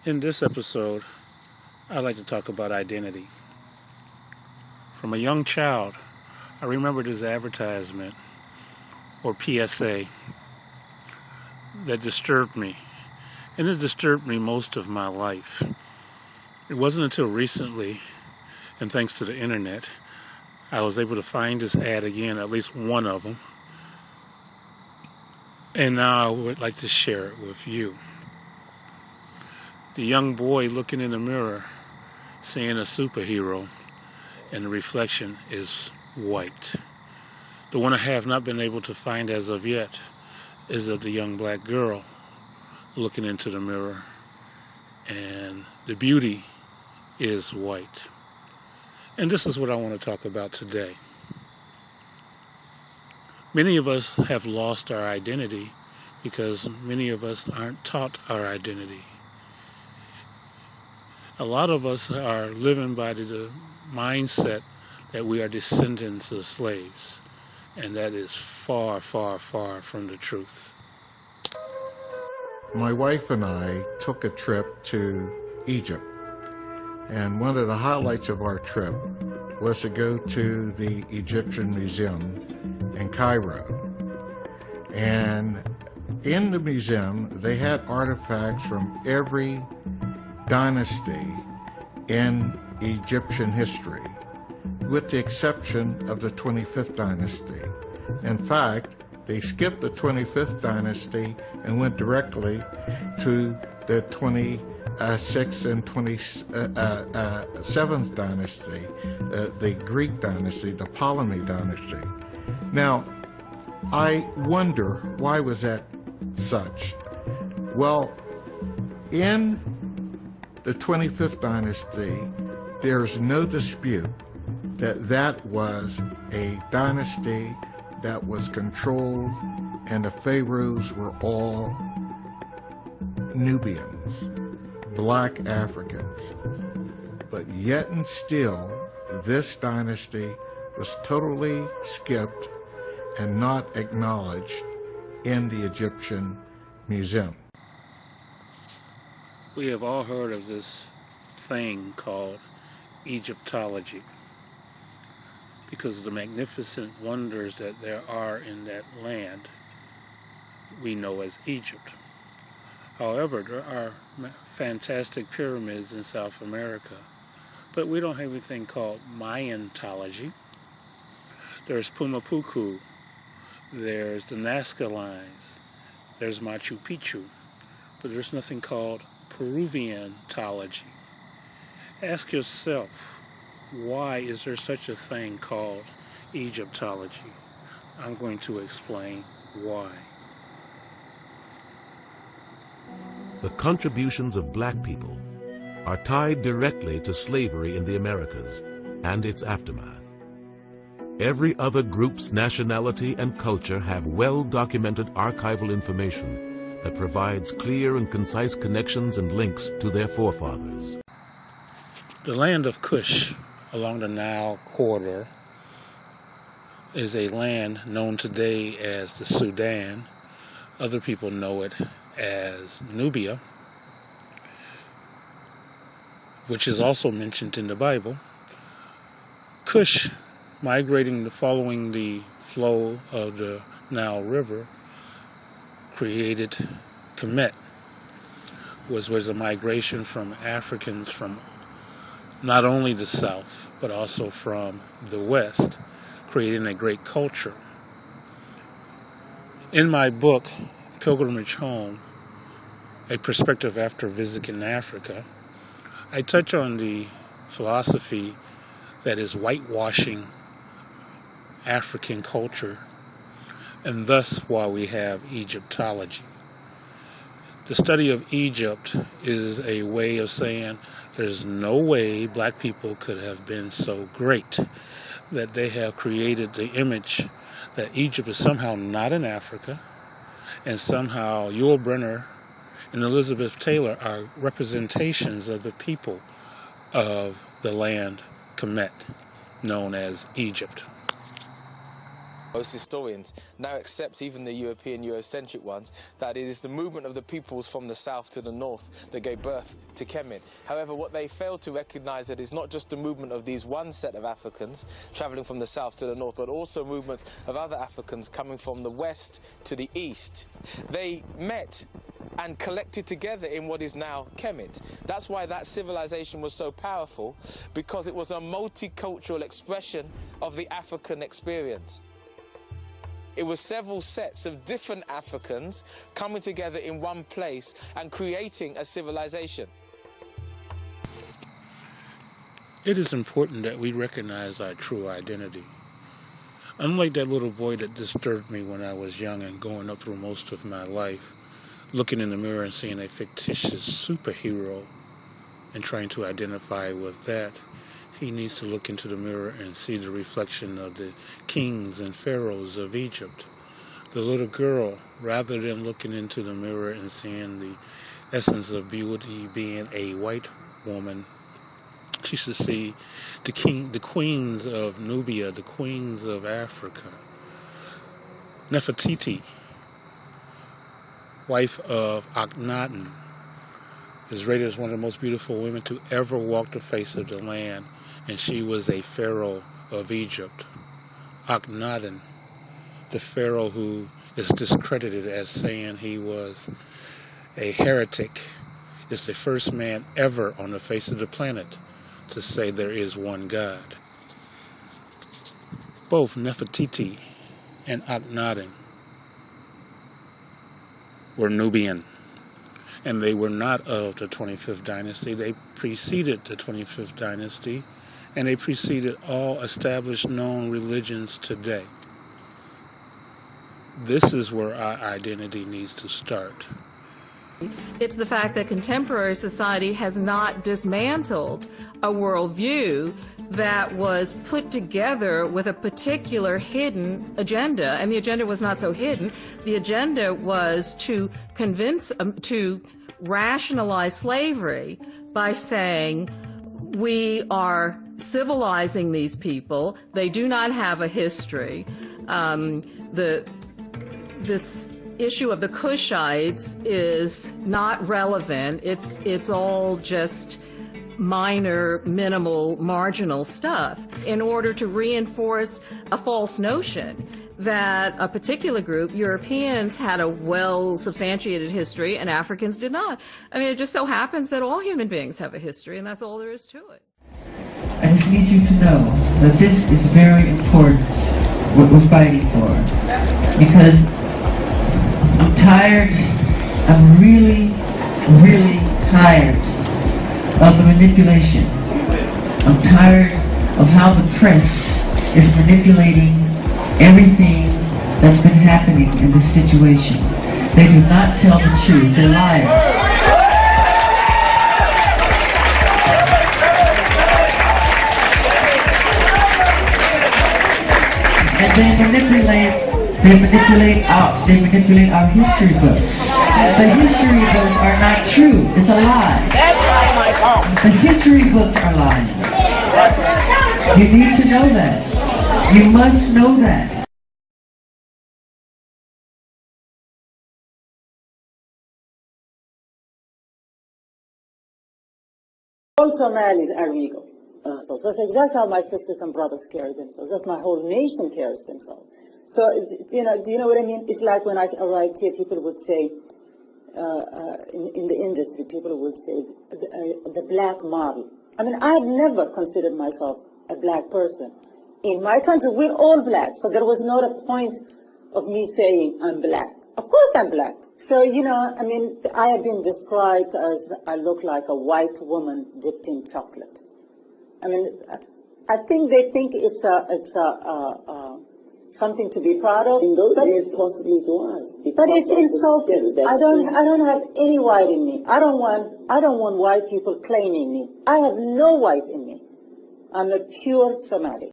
In this episode, I'd like to talk about identity. From a young child, I remember this advertisement or PSA that disturbed me, and it disturbed me most of my life. It wasn't until recently, and thanks to the internet, I was able to find this ad again, at least one of them, and now I would like to share it with you. The young boy looking in the mirror, seeing a superhero, and the reflection is white. The one I have not been able to find as of yet is of the young black girl looking into the mirror, and the beauty is white. And this is what I want to talk about today. Many of us have lost our identity because many of us aren't taught our identity. A lot of us are living by the mindset that we are descendants of slaves, and that is far, far, far from the truth. My wife and I took a trip to Egypt, and one of the highlights of our trip was to go to the Egyptian Museum in Cairo. And in the museum, they had artifacts from every dynasty in Egyptian history, with the exception of the 25th dynasty. In fact, they skipped the 25th dynasty and went directly to the 26th and 27th dynasty, the Greek dynasty, the Ptolemy dynasty. Now, I wonder, why was that such? Well, in the 25th dynasty, there's no dispute that that was a dynasty that was controlled, and the pharaohs were all Nubians, black Africans. But yet and still, this dynasty was totally skipped and not acknowledged in the Egyptian Museum. We have all heard of this thing called Egyptology because of the magnificent wonders that there are in that land we know as Egypt. However, there are fantastic pyramids in South America, but we don't have anything called Mayantology. There's Pumapuku, there's the Nazca Lines, there's Machu Picchu, but there's nothing called Peruviantology. Ask yourself, why is there such a thing called Egyptology? I'm going to explain why. The contributions of black people are tied directly to slavery in the Americas and its aftermath. Every other group's nationality and culture have well-documented archival information that provides clear and concise connections and links to their forefathers. The land of Kush along the Nile corridor is a land known today as the Sudan. Other people know it as Nubia, which is also mentioned in the Bible. Kush, migrating following the flow of the Nile River, created Kemet, which was a migration from Africans from not only the south, but also from the west, creating a great culture. In my book, Pilgrimage Home, A Perspective After Visiting Africa, I touch on the philosophy that is whitewashing African culture, and thus why we have Egyptology. The study of Egypt is a way of saying there's no way black people could have been so great that they have created the image that Egypt is somehow not in Africa, and somehow Yul Brynner and Elizabeth Taylor are representations of the people of the land Kemet, known as Egypt. Most historians now accept, even the European Eurocentric ones, that it is the movement of the peoples from the south to the north that gave birth to Kemet. However, what they fail to recognize that is not just the movement of these one set of Africans traveling from the south to the north, but also movements of other Africans coming from the west to the east. They met and collected together in what is now Kemet. That's why that civilization was so powerful, because it was a multicultural expression of the African experience. It was several sets of different Africans coming together in one place and creating a civilization. It is important that we recognize our true identity. Unlike that little boy that disturbed me when I was young and going up through most of my life, looking in the mirror and seeing a fictitious superhero and trying to identify with that, he needs to look into the mirror and see the reflection of the kings and pharaohs of Egypt. The little girl, rather than looking into the mirror and seeing the essence of beauty being a white woman, she should see the queens of Nubia, the queens of Africa. Nefertiti, wife of Akhenaten, is rated as one of the most beautiful women to ever walk the face of the land, and she was a pharaoh of Egypt. Akhenaten, the pharaoh who is discredited as saying he was a heretic, is the first man ever on the face of the planet to say there is one God. Both Nefertiti and Akhenaten were Nubian, and they were not of the 25th dynasty. They preceded the 25th dynasty, and they preceded all established known religions today. This is where our identity needs to start. It's the fact that contemporary society has not dismantled a worldview that was put together with a particular hidden agenda, and the agenda was not so hidden. The agenda was to to rationalize slavery by saying, we are civilizing these people, they do not have a history. This issue of the Cushites is not relevant. It's all just minor, minimal, marginal stuff in order to reinforce a false notion that a particular group, Europeans, had a well-substantiated history and Africans did not. I mean, it just so happens that all human beings have a history, and that's all there is to it. I just need you to know that this is very important, what we're fighting for, because I'm tired, I'm really, really tired of the manipulation. I'm tired of how the press is manipulating everything that's been happening in this situation. They do not tell the truth, they're liars. And they manipulate our history books. The history books are not true. It's a lie. That's why my phone. The history books are lying. You need to know that. You must know that. All Somalis are regal. So that's exactly how my sisters and brothers carry themselves. That's my whole nation carries themselves. So, do you know what I mean? It's like when I arrived here, people would say, in the industry, people would say, the black model. I mean, I've never considered myself a black person. In my country, we're all black, so there was not a point of me saying I'm black. Of course I'm black. So, you know, I mean, I have been described as I look like a white woman dipped in chocolate. I mean, I think they think it's something to be proud of. In those days, possibly to us. But it's insulting. I don't have any white in me. I don't want white people claiming me. I have no white in me. I'm a pure Somali.